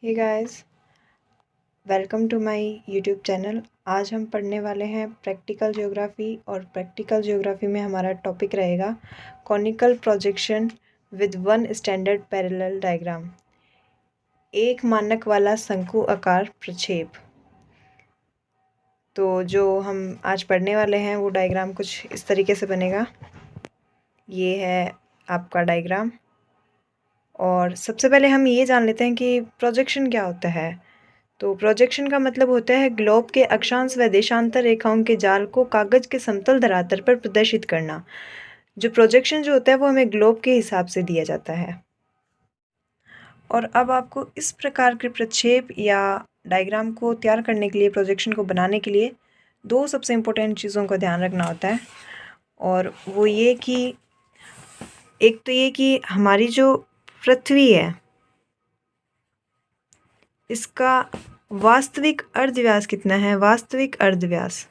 Hey guys, welcome to my YouTube channel. आज हम पढ़ने वाले हैं प्रैक्टिकल ज्योग्राफी और प्रैक्टिकल ज्योग्राफी में हमारा टॉपिक रहेगा conical projection with one standard parallel diagram. एक मानक वाला शंकु आकार प्रक्षेप। तो जो हम आज पढ़ने वाले हैं वो डायग्राम कुछ इस तरीके से बनेगा। ये है आपका डायग्राम। और सबसे पहले हम ये जान लेते हैं कि प्रोजेक्शन क्या होता है। तो प्रोजेक्शन का मतलब होता है ग्लोब के अक्षांश व देशांतर रेखाओं के जाल को कागज के समतल धरातल पर प्रदर्शित करना। जो प्रोजेक्शन जो होता है वो हमें ग्लोब के हिसाब से दिया जाता है। और अब आपको इस प्रकार के प्रक्षेप या डायग्राम को तैयार करने के लिए, प्रोजेक्शन को बनाने के लिए दो सबसे इम्पोर्टेंट चीज़ों का ध्यान रखना होता है। और वो ये कि एक तो ये कि हमारी जो पृथ्वी है इसका वास्तविक अर्धव्यास कितना है। वास्तविक अर्धव्यास,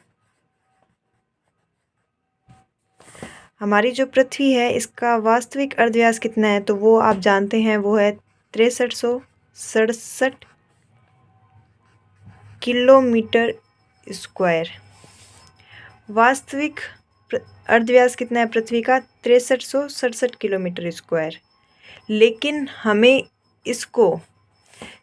हमारी जो पृथ्वी है इसका वास्तविक अर्धव्यास कितना है, तो वो आप जानते हैं, वो है 6367 किलोमीटर स्क्वायर। वास्तविक अर्धव्यास कितना है पृथ्वी का? 6367 किलोमीटर स्क्वायर। लेकिन हमें इसको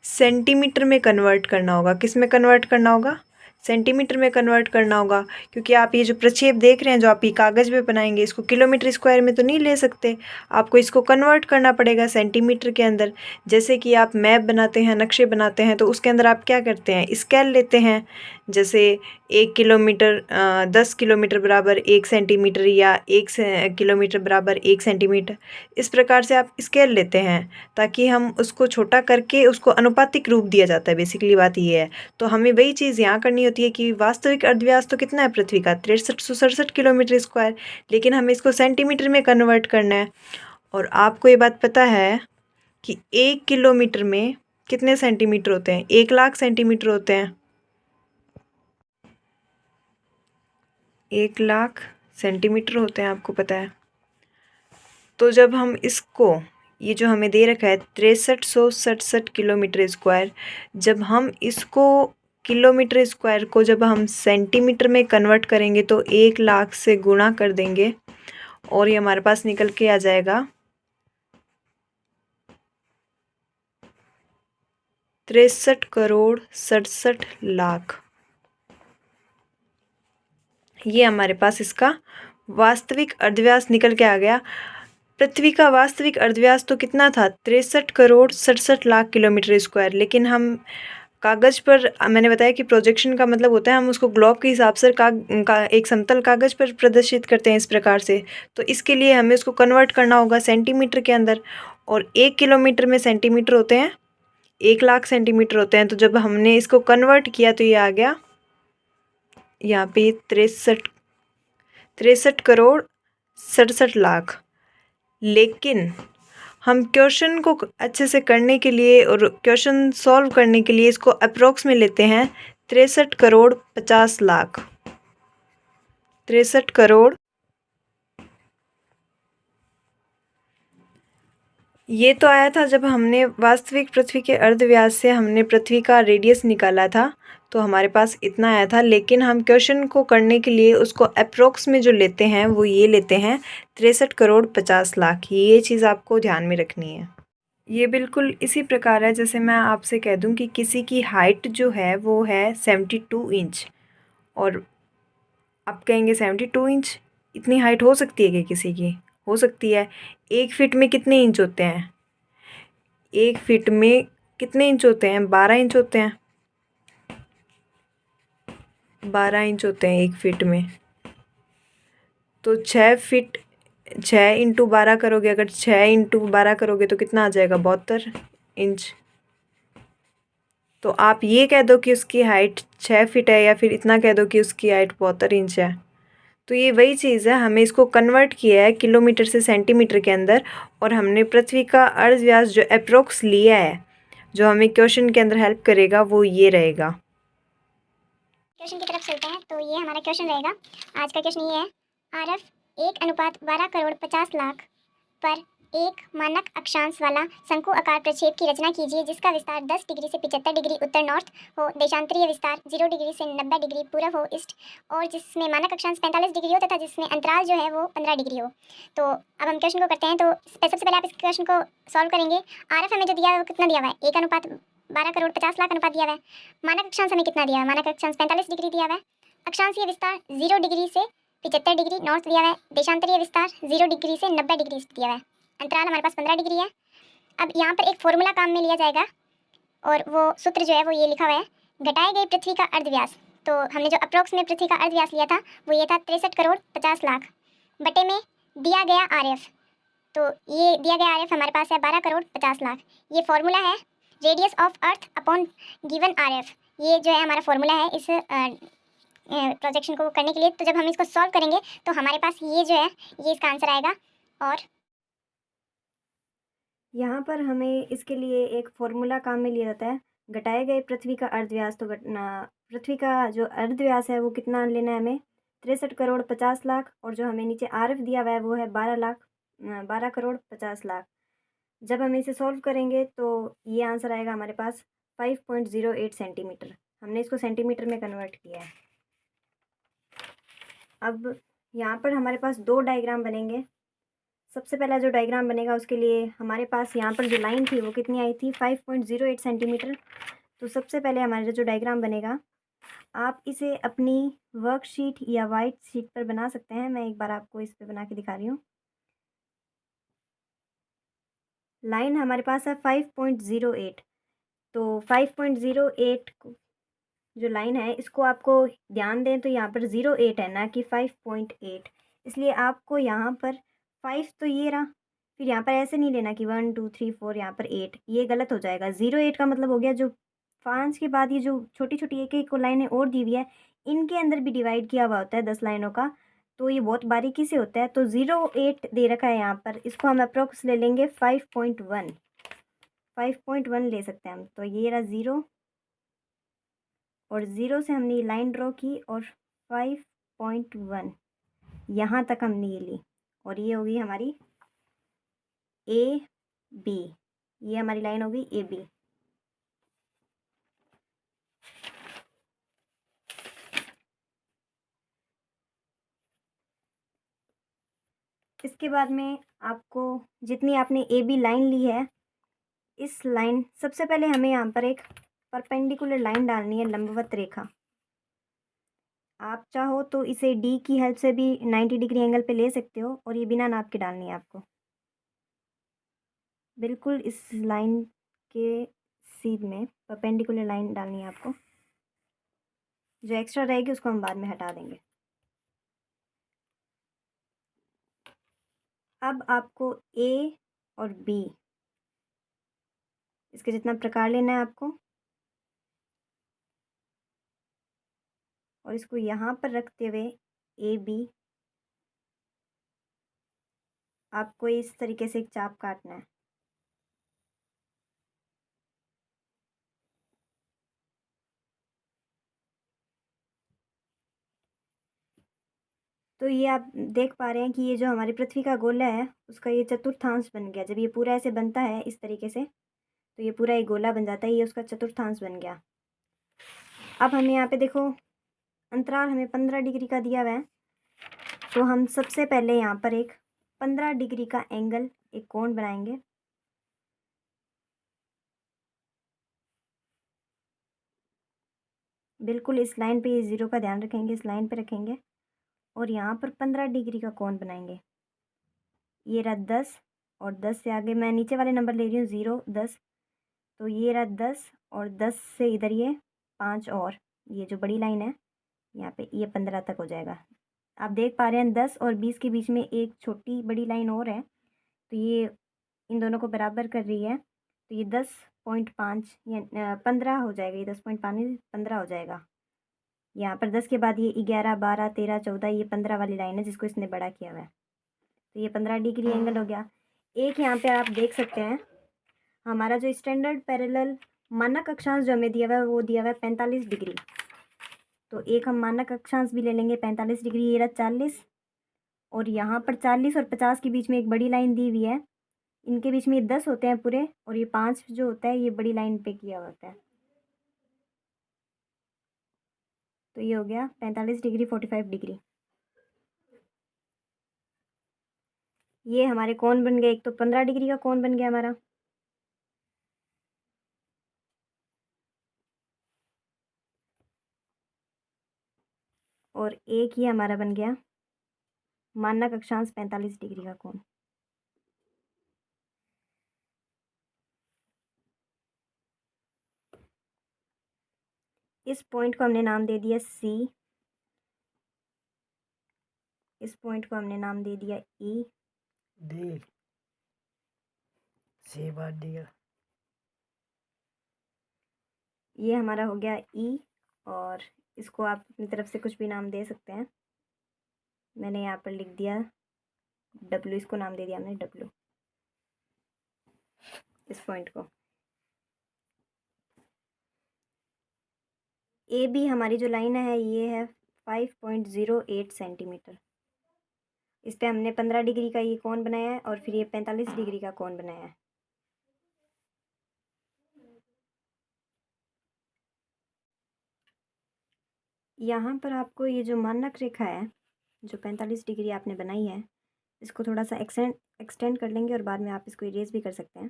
सेंटीमीटर में कन्वर्ट करना होगा। किस में कन्वर्ट करना होगा? सेंटीमीटर में कन्वर्ट करना होगा, क्योंकि आप ये जो प्रक्षेप देख रहे हैं जो आप ये कागज़ पे बनाएंगे, इसको किलोमीटर स्क्वायर में तो नहीं ले सकते। आपको इसको कन्वर्ट करना पड़ेगा सेंटीमीटर के अंदर। जैसे कि आप मैप बनाते हैं, नक्शे बनाते हैं, तो उसके अंदर आप क्या करते हैं, स्केल लेते हैं। जैसे 1 किलोमीटर 10 किलोमीटर बराबर 1 सेंटीमीटर, या 1 किलोमीटर बराबर 1 सेंटीमीटर। इस प्रकार से आप स्केल लेते हैं ताकि हम उसको छोटा करके उसको अनुपातिक रूप दिया जाता है। बेसिकली बात ये है। तो हमें वही चीज़ यहाँ करनी होती है कि वास्तविक अर्धव्यास तो कितना है पृथ्वी का? 6367 किलोमीटर स्क्वायर। लेकिन हमें इसको सेंटीमीटर में कन्वर्ट करना है। और आपको ये बात पता है कि 1 किलोमीटर में कितने सेंटीमीटर होते हैं? 1,00,000 सेंटीमीटर होते हैं। 1,00,000 सेंटीमीटर होते हैं, आपको पता है। तो जब हम इसको, ये जो हमें दे रखा है 6367 किलोमीटर स्क्वायर, जब हम इसको किलोमीटर स्क्वायर को जब हम सेंटीमीटर में कन्वर्ट करेंगे तो 1,00,000 से गुणा कर देंगे और ये हमारे पास निकल के आ जाएगा 63,67,00,000। ये हमारे पास इसका वास्तविक अर्धव्यास निकल के आ गया। पृथ्वी का वास्तविक अर्धव्यास तो कितना था? 63,67,00,000 किलोमीटर स्क्वायर। लेकिन हम कागज़ पर, मैंने बताया कि प्रोजेक्शन का मतलब होता है हम उसको ग्लोब के हिसाब से एक समतल कागज़ पर प्रदर्शित करते हैं इस प्रकार से। तो इसके लिए हमें उसको कन्वर्ट करना होगा सेंटीमीटर के अंदर। और 1 किलोमीटर में सेंटीमीटर होते हैं, 1,00,000 सेंटीमीटर होते हैं। तो जब हमने इसको कन्वर्ट किया तो ये आ गया यहाँ पे 63,67,00,000। लेकिन हम क्वेश्चन को अच्छे से करने के लिए और क्वेश्चन सॉल्व करने के लिए इसको अप्रोक्स में लेते हैं 63,50,00,000। 63 करोड़। ये तो आया था जब हमने वास्तविक पृथ्वी के अर्धव्यास से हमने पृथ्वी का रेडियस निकाला था, तो हमारे पास इतना आया था। लेकिन हम क्वेश्चन को करने के लिए उसको अप्रोक्स में जो लेते हैं वो ये लेते हैं 63,50,00,000। ये चीज़ आपको ध्यान में रखनी है। ये बिल्कुल इसी प्रकार है जैसे मैं आपसे कह दूं कि किसी की हाइट जो है वो है 72 इंच, और आप कहेंगे 72 इंच इतनी हाइट हो सकती है क्या किसी की? हो सकती है। 1 फीट में कितने इंच होते हैं? 1 फीट में कितने इंच होते हैं? 12 इंच होते हैं। 12 इंच होते हैं 1 फीट में। तो 6 फीट, 6 इंटू 12 करोगे, अगर 6 इंटू 12 करोगे तो कितना आ जाएगा? 72 इंच। तो आप ये कह दो कि उसकी हाइट 6 फीट है, या फिर इतना कह दो कि उसकी हाइट 72 इंच है। तो ये वही चीज़ है, हमें इसको कन्वर्ट किया है किलोमीटर से सेंटीमीटर के अंदर, और हमने पृथ्वी का अर्धव्यास जो अप्रोक्स लिया है, जो हमें क्वेश्चन के अंदर हेल्प करेगा वो ये रहेगा। क्वेश्चन की तरफ चलते हैं। तो ये हमारा क्वेश्चन रहेगा। आज का क्वेश्चन ये है, आरएफ 1:12 करोड़ 50 लाख पर एक मानक अक्षांश वाला शंकु आकार प्रक्षेप की रचना कीजिए जिसका विस्तार 10 डिग्री से 75 डिग्री उत्तर नॉर्थ हो, देशांतरीय विस्तार 0 डिग्री से 90 डिग्री पूरब हो ईस्ट, और जिसमें मानक अक्षांश 45 डिग्री हो तथा जिसमें अंतराल जो है वो 15 डिग्री हो। तो अब हम क्वेश्चन को करते हैं। तो सबसे पहले आप इस क्वेश्चन को सॉल्व करेंगे। RF हमें जो दिया है वो कितना दिया हुआ है, 1:12,50,00,000 अनुपात दिया हुआ है। मानक अक्षांश हमें कितना दिया है, मानक अक्षांश 45 डिग्री दिया हुआ है। अक्षांशीय विस्तार 0 डिग्री से 75 डिग्री नॉर्थ दिया हुआ है। देशांतरीय विस्तार 0 डिग्री से 90 डिग्री दिया हुआ है। अंतराल हमारे पास 15 डिग्री है। अब यहाँ पर एक फॉर्मूला काम में लिया जाएगा और वो सूत्र जो है वो ये लिखा हुआ है, घटाए गए पृथ्वी का अर्धव्यास। तो हमने जो अप्रोक्स में पृथ्वी का अर्धव्यास लिया था वो ये था 63,50,00,000 बटे में दिया गया RF। तो ये दिया गया RF हमारे पास है 12,50,00,000। ये फॉर्मूला है radius of earth upon given RF। ये जो है हमारा फॉर्मूला है इस प्रोजेक्शन को करने के लिए। तो जब हम इसको सॉल्व करेंगे तो हमारे पास ये जो है ये इसका आंसर आएगा। और यहाँ पर हमें इसके लिए एक फॉर्मूला काम में लिया जाता है, घटाए गए पृथ्वी का अर्धव्यास। तो पृथ्वी का जो अर्धव्यास है वो कितना लेना है हमें, 63,50,00,000, और जो हमें नीचे RF दिया हुआ है वो है 12,50,00,000। जब हम इसे सॉल्व करेंगे तो ये आंसर आएगा हमारे पास 5.08 सेंटीमीटर। हमने इसको सेंटीमीटर में कन्वर्ट किया है। अब यहाँ पर हमारे पास दो डायग्राम बनेंगे। सबसे पहला जो डायग्राम बनेगा उसके लिए हमारे पास यहाँ पर जो लाइन थी वो कितनी आई थी, 5.08 सेंटीमीटर। तो सबसे पहले हमारा जो डायग्राम बनेगा, आप इसे अपनी वर्कशीट या वाइट शीट पर बना सकते हैं। मैं एक बार आपको इस पे बना के दिखा रही हूँ। लाइन हमारे पास है 5.08। तो 5.08 जो लाइन है इसको आपको ध्यान दें तो यहाँ पर 08 है ना कि 5.8, इसलिए आपको यहाँ पर 5 तो ये रहा, फिर यहाँ पर ऐसे नहीं लेना कि 1 2 3 4 यहाँ पर 8, ये गलत हो जाएगा। 08 का मतलब हो गया जो 5 के बाद ये जो छोटी छोटी एक एक को लाइनें और दी हुई है इनके अंदर भी डिवाइड किया हुआ होता है 10 लाइनों का, तो ये बहुत बारीकी से होता है। तो 08 दे रखा है यहाँ पर, इसको हम अप्रोक्स ले लेंगे 5.1 ले सकते हैं हम। तो ये रहा 0 और 0 से हमने ये लाइन ड्रॉ की और 5.1 यहाँ तक हमने ये ली, और ये होगी हमारी AB। ये हमारी लाइन होगी AB। इसके बाद में आपको जितनी आपने AB लाइन ली है, इस लाइन सबसे पहले हमें यहाँ पर एक परपेंडिकुलर लाइन डालनी है, लंबवत रेखा। आप चाहो तो इसे D की हेल्प से भी 90 डिग्री एंगल पे ले सकते हो, और ये बिना नाप के डालनी है आपको। बिल्कुल इस लाइन के सीध में परपेंडिकुलर लाइन डालनी है आपको। जो एक्स्ट्रा रहेगी उसको हम बाद में हटा देंगे। अब आपको A और B इसके जितना प्रकार लेना है आपको, और इसको यहाँ पर रखते हुए AB आपको इस तरीके से एक चाप काटना है। तो ये आप देख पा रहे हैं कि ये जो हमारी पृथ्वी का गोला है उसका ये चतुर्थांश बन गया। जब ये पूरा ऐसे बनता है इस तरीके से तो ये पूरा एक गोला बन जाता है, ये उसका चतुर्थांश बन गया। अब हमें यहाँ पे देखो अंतराल हमें 15 डिग्री का दिया हुआ है, तो हम सबसे पहले यहाँ पर एक 15 डिग्री का एंगल, एक कोण बनाएंगे। बिल्कुल इस लाइन पे, ये 0 का ध्यान रखेंगे, इस लाइन पे रखेंगे और यहाँ पर 15 डिग्री का कोण बनाएंगे। ये रहा 10 और 10 से आगे मैं नीचे वाले नंबर ले रही हूँ, 0 10, तो ये रहा 10 और 10 से इधर ये 5 और ये जो बड़ी लाइन है यहाँ पे ये 15 तक हो जाएगा। आप देख पा रहे हैं 10 और 20 के बीच में एक छोटी बड़ी लाइन और है, तो ये इन दोनों को बराबर कर रही है। तो ये 10.5 या 15 हो जाएगा, ये 10.5 15 हो जाएगा। यहाँ पर 10 के बाद ये 11 12 13 14 ये 15 वाली लाइन है जिसको इसने बड़ा किया हुआ है, तो ये 15 डिग्री एंगल हो गया। एक यहाँ पे आप देख सकते हैं हमारा जो स्टैंडर्ड पैरेलल मानक अक्षांश जो हमें दिया हुआ है वो दिया हुआ है 45 डिग्री। तो एक हम मानक अक्षांश भी ले लेंगे 45 डिग्री, ये रहा 40, और यहाँ पर 40 और 50 के बीच में एक बड़ी लाइन दी हुई है इनके बीच में ये 10 होते हैं पूरे, और ये 5 जो होता है ये बड़ी लाइन पे किया होता है। तो ये हो गया 45 डिग्री 45 डिग्री। ये हमारे कोण बन गए। एक तो 15 डिग्री का कोण बन गया हमारा, और एक ही हमारा बन गया मानक अक्षांश 45 डिग्री का कोण। इस पॉइंट को हमने नाम दे दिया सी, इस पॉइंट को हमने नाम दे दिया ई, डी सी बार दिया। ये हमारा हो गया ई, और इसको आप अपनी तरफ से कुछ भी नाम दे सकते हैं। मैंने यहाँ पर लिख दिया डब्ल्यू, इसको नाम दे दिया हमने डब्ल्यू, इस पॉइंट को। ए बी हमारी जो लाइन है ये है 5.08 सेंटीमीटर। इस पे हमने 15 डिग्री का ये कोण बनाया है, और फिर ये 45 डिग्री का कोण बनाया है। यहाँ पर आपको ये जो मानक रेखा है, जो 45 डिग्री आपने बनाई है, इसको थोड़ा सा एक्सटेंड कर लेंगे, और बाद में आप इसको इरेज भी कर सकते हैं,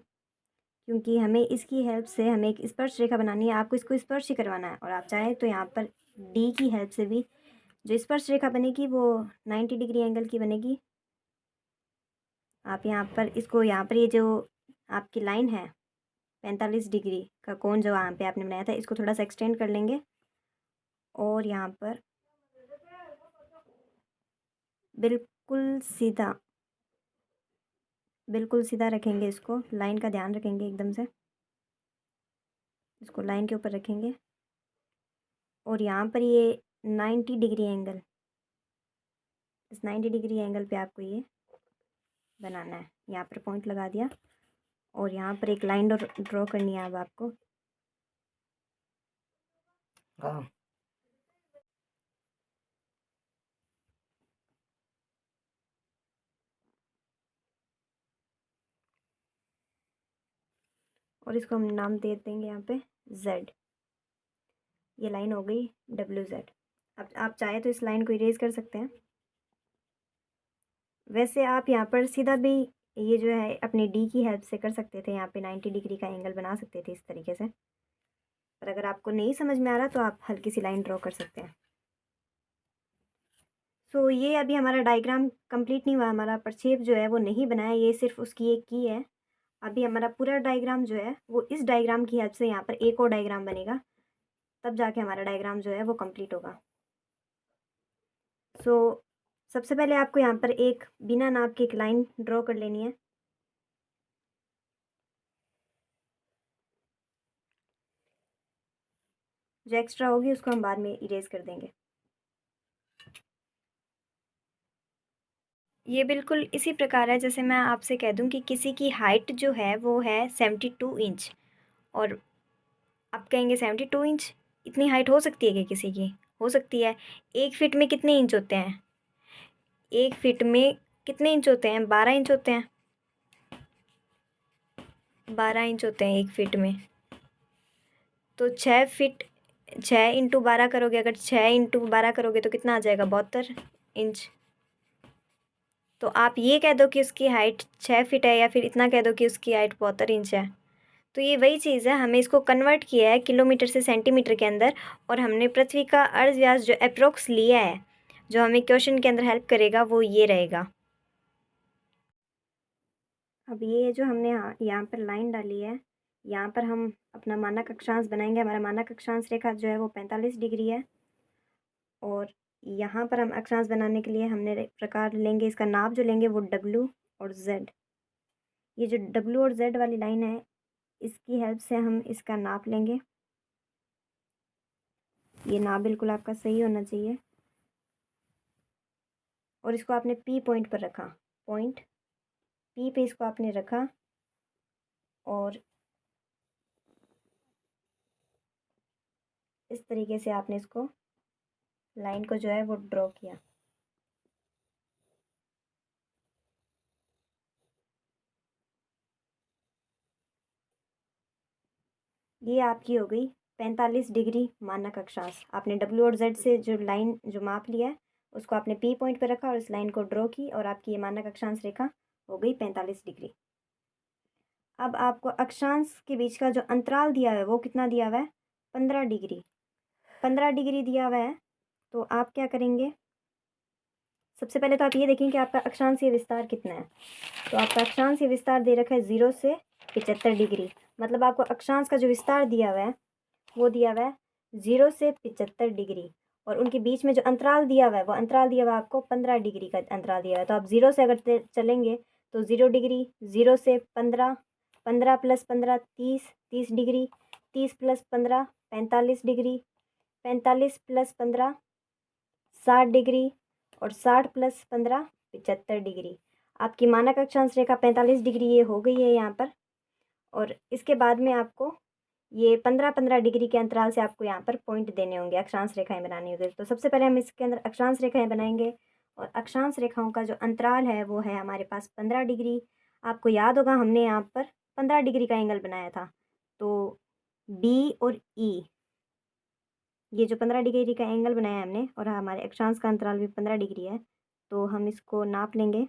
क्योंकि हमें इसकी हेल्प से हमें एक स्पर्श रेखा बनानी है। आपको इसको स्पर्श ही करवाना है, और आप चाहें तो यहाँ पर डी की हेल्प से भी जो स्पर्श रेखा बनेगी वो 90 डिग्री एंगल की बनेगी। आप यहाँ पर इसको, यहाँ पर ये जो आपकी लाइन है 45 डिग्री का कोण जो यहाँ पे आपने बनाया था, इसको थोड़ा सा एक्सटेंड कर लेंगे, और यहाँ पर बिल्कुल सीधा रखेंगे। इसको लाइन का ध्यान रखेंगे एकदम से, इसको लाइन के ऊपर रखेंगे, और यहाँ पर ये 90 डिग्री एंगल, इस 90 डिग्री एंगल पे आपको ये बनाना है। यहाँ पर पॉइंट लगा दिया, और यहाँ पर एक लाइन ड्रॉ करनी है अब आपको। हाँ, और इसको हम नाम दे देंगे यहाँ पे Z। ये लाइन हो गई WZ। अब आप चाहे तो इस लाइन को इरेज कर सकते हैं। वैसे आप यहाँ पर सीधा भी ये जो है अपनी D की हेल्प से कर सकते थे, यहाँ पे 90 डिग्री का एंगल बना सकते थे इस तरीके से। पर अगर आपको नहीं समझ में आ रहा तो आप हल्की सी लाइन ड्रॉ कर सकते हैं। सो ये अभी हमारा डायग्राम कंप्लीट नहीं हुआ, हमारा प्रक्षेप जो है वो नहीं बनाया, ये सिर्फ उसकी एक की है। अभी हमारा पूरा डायग्राम जो है वो इस डायग्राम की हेल्प से यहाँ पर एक और डायग्राम बनेगा, तब जाके हमारा डायग्राम जो है वो कंप्लीट होगा। सो सबसे पहले आपको यहाँ पर एक बिना नाप की एक लाइन ड्रॉ कर लेनी है। जो एक्स्ट्रा होगी उसको हम बाद में इरेज कर देंगे। ये बिल्कुल इसी प्रकार है जैसे मैं आपसे कह दूं कि किसी की हाइट जो है वो है 72 इंच, और आप कहेंगे 72 इंच इतनी हाइट हो सकती है क्या किसी की? हो सकती है। 1 फीट में कितने इंच होते हैं? 1 फीट में कितने इंच होते हैं? 12 इंच होते हैं। 12 इंच होते हैं 1 फीट में। तो 6 फीट, 6 × 12 करोगे, अगर 6 × 12 करोगे तो कितना आ जाएगा? 72 इंच। तो आप ये कह दो कि उसकी हाइट 6 फीट है, या फिर इतना कह दो कि उसकी हाइट 72 इंच है। तो ये वही चीज़ है, हमें इसको कन्वर्ट किया है किलोमीटर से सेंटीमीटर के अंदर, और हमने पृथ्वी का अर्ध व्यास जो अप्रोक्स लिया है, जो हमें क्वेश्चन के अंदर हेल्प करेगा वो ये रहेगा। अब ये जो हमने यहाँ पर लाइन डाली है, यहाँ पर हम अपना मानक अक्षांश बनाएंगे। हमारा मानक अक्षांश रेखा जो है वो 45 डिग्री है, और यहाँ पर हम अक्षांश बनाने के लिए हमने प्रकार लेंगे, इसका नाप जो लेंगे वो W और Z। ये जो W और Z वाली लाइन है, इसकी हेल्प से हम इसका नाप लेंगे। ये नाप बिल्कुल आपका सही होना चाहिए, और इसको आपने P पॉइंट पर रखा। पॉइंट P पे इसको आपने रखा, और इस तरीके से आपने इसको लाइन को जो है वो ड्रॉ किया। ये आपकी हो गई 45 डिग्री मानक अक्षांश। आपने डब्ल्यू और जेड से जो लाइन जो माप लिया है उसको आपने पी पॉइंट पर रखा और इस लाइन को ड्रॉ की और आपकी ये मानक अक्षांश रेखा हो गई 45 डिग्री। अब आपको अक्षांश के बीच का जो अंतराल दिया हुआ है वो कितना दिया हुआ है? 15 डिग्री। 15 डिग्री दिया हुआ है तो आप क्या करेंगे? सबसे पहले तो आप ये देखें कि आपका अक्षांशीय विस्तार कितना है। तो आपका अक्षांशीय विस्तार दे रखा है 0 से 75 डिग्री। मतलब आपको अक्षांश का जो विस्तार दिया हुआ है वो दिया हुआ है 0 से 75 डिग्री और उनके बीच में जो अंतराल दिया हुआ है वो अंतराल दिया हुआ है आपको 15 डिग्री का अंतराल दिया हुआ है। तो आप 0 से अगर चलेंगे तो 0 डिग्री, 0 से 15, 15 plus 15 30, 30 degree, 30 plus 15 45 degree, 45 plus 15 60 degree और 60 प्लस 15 75 डिग्री। आपकी मानक अक्षांश रेखा 45 डिग्री ये हो गई है यहाँ पर। और इसके बाद में आपको ये 15-15 डिग्री के अंतराल से आपको यहाँ पर पॉइंट देने होंगे, अक्षांश रेखाएं बनानी होगी। तो सबसे पहले हम इसके अंदर अक्षांश रेखाएं बनाएंगे और अक्षांश रेखाओं का जो अंतराल है वो है हमारे पास 15 डिग्री। आपको याद होगा हमने यहाँ पर 15 डिग्री का एंगल बनाया था। तो डी और ई ये जो 15 डिग्री का एंगल बनाया है हमने और हमारे अक्षांश का अंतराल भी 15 डिग्री है, तो हम इसको नाप लेंगे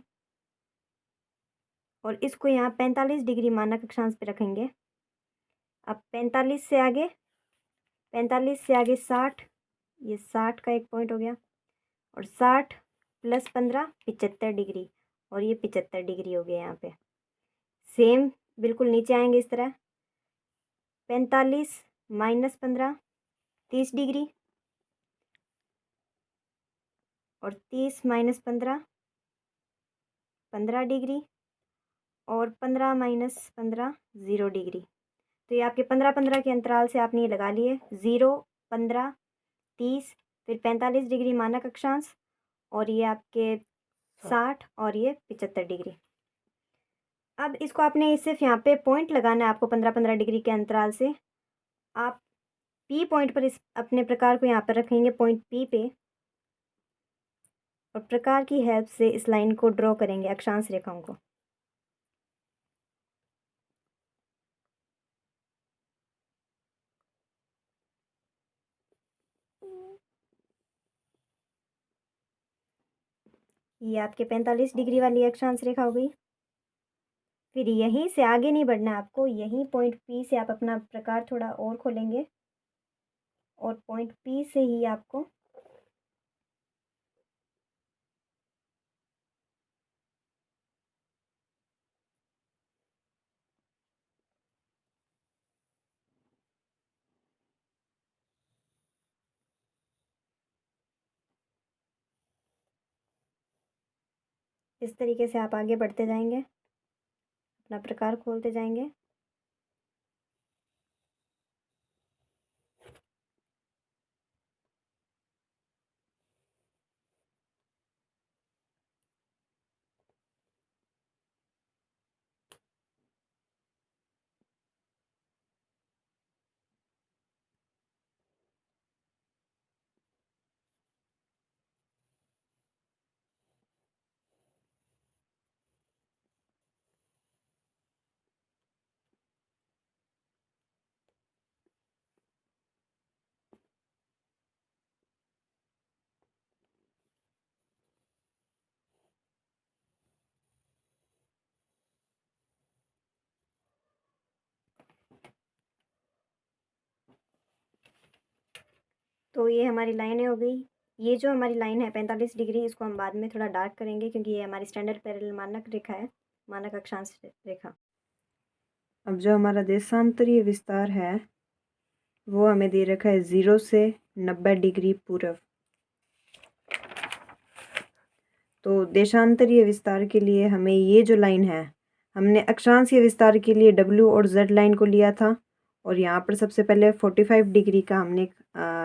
और इसको यहाँ 45 डिग्री मानक अक्षांश पे रखेंगे। अब 45 से आगे 60, ये 60 का एक पॉइंट हो गया और 60 प्लस 15 75 डिग्री और ये 75 डिग्री हो गया। यहाँ पे सेम बिल्कुल नीचे आएंगे इस तरह 45 माइनस 15 30 डिग्री और 30 माइनस 15 15 डिग्री और 15 माइनस 15 0 डिग्री। तो ये आपके 15-15 के अंतराल से आपने ये लगा लिए 0, 15, 30 फिर 45 डिग्री मानक अक्षांश और ये आपके 60 और ये 75 डिग्री। अब इसको आपने सिर्फ यहाँ पे पॉइंट लगाना है आपको 15-15 डिग्री के अंतराल से। आप पी पॉइंट पर इस अपने प्रकार को यहाँ पर रखेंगे पॉइंट पी पे और प्रकार की हेल्प से इस लाइन को ड्रॉ करेंगे अक्षांश रेखाओं को। ये आपके 45 डिग्री वाली अक्षांश रेखा हो गई। फिर यहीं से आगे नहीं बढ़ना है आपको, यहीं पॉइंट पी से आप अपना प्रकार थोड़ा और खोलेंगे और पॉइंट पी से ही आपको इस तरीके से आप आगे बढ़ते जाएंगे, अपना प्रकार खोलते जाएंगे। तो ये हमारी लाइनें हो गई। ये जो हमारी लाइन है 45 डिग्री, इसको हम बाद में थोड़ा डार्क करेंगे क्योंकि ये हमारी स्टैंडर्ड पैरेलल मानक रेखा है, मानक अक्षांश रेखा। अब जो हमारा देशांतरीय विस्तार है वो हमें दे रखा है 0 से 90 डिग्री पूर्व। तो देशांतरीय विस्तार के लिए हमें ये जो लाइन है, हमने अक्षांशीय विस्तार के लिए डब्ल्यू और जेड लाइन को लिया था और यहाँ पर सबसे पहले 45 डिग्री का हमने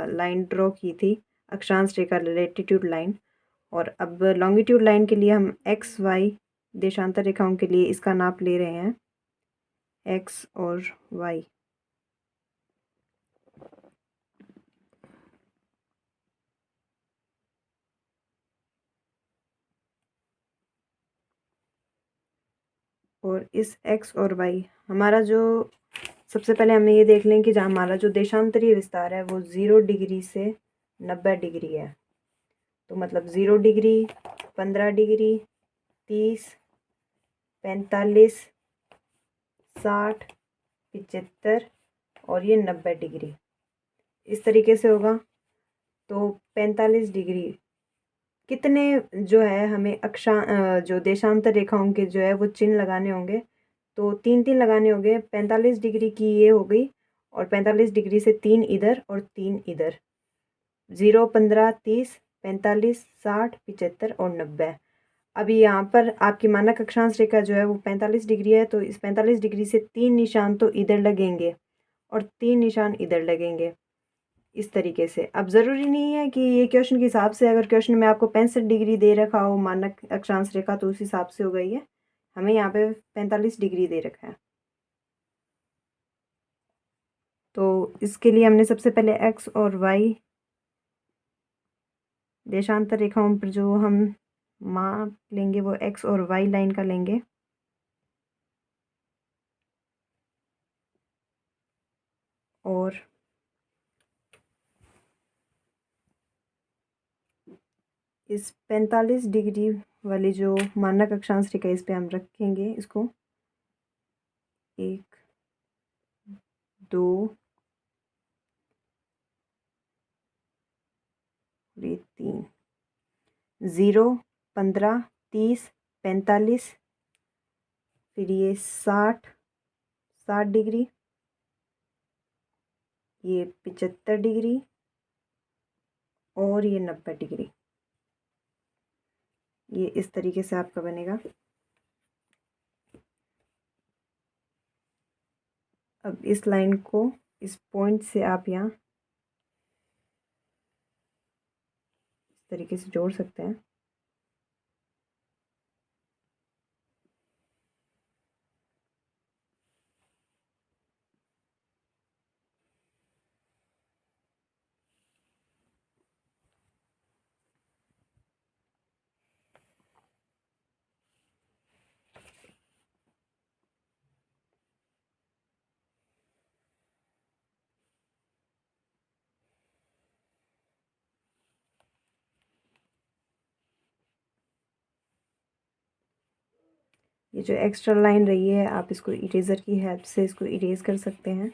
लाइन ड्रॉ की थी, अक्षांश रेखा लैटिट्यूड लाइन। और अब लॉन्गिट्यूड लाइन के लिए हम एक्स वाई देशांतर रेखाओं के लिए इसका नाप ले रहे हैं, एक्स और वाई। और इस एक्स और वाई हमारा जो सबसे पहले हमें ये देख लें कि जहाँ हमारा जो देशांतरीय विस्तार है वो 0 डिग्री से 90 डिग्री है। तो मतलब 0 डिग्री, 15 डिग्री, 30, 45, 60, 75 और ये 90 डिग्री, इस तरीके से होगा। तो 45 डिग्री कितने जो है हमें जो देशांतर रेखाओं के जो है वो चिन्ह लगाने होंगे। तो 3 लगाने होंगे। 45 डिग्री की ये हो गई और 45 डिग्री से 3 इधर और 3 इधर। 0, 15, 30, 45, 60, 75 और 90। अभी यहाँ पर आपकी मानक अक्षांश रेखा जो है वो 45 डिग्री है। तो इस 45 डिग्री से 3 निशान तो इधर लगेंगे और 3 निशान इधर लगेंगे, इस तरीके से। अब ज़रूरी नहीं है कि ये क्वेश्चन के हिसाब से, अगर क्वेश्चन में आपको 65 डिग्री दे रखा हो मानक अक्षांश रेखा तो उस हिसाब से हो गई है। हमें यहाँ पे 45 डिग्री दे रखा है। तो इसके लिए हमने सबसे पहले एक्स और वाई देशांतर रेखाओं पर जो हम माप लेंगे वो एक्स और वाई लाइन का लेंगे। और इस 45 डिग्री वाली जो मानक अक्षांश रेखा इस पे हम रखेंगे इसको 1, 2, 3, 0, 15, 30, 45, फिर ये 60 डिग्री, ये 75 डिग्री और ये 90 डिग्री। ये इस तरीके से आपका बनेगा। अब इस लाइन को इस पॉइंट से आप यहाँ इस तरीके से जोड़ सकते हैं। ये जो एक्स्ट्रा लाइन रही है आप इसको इरेज़र की हेल्प से इसको इरेज़ कर सकते हैं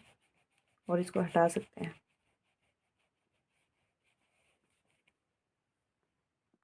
और इसको हटा सकते हैं।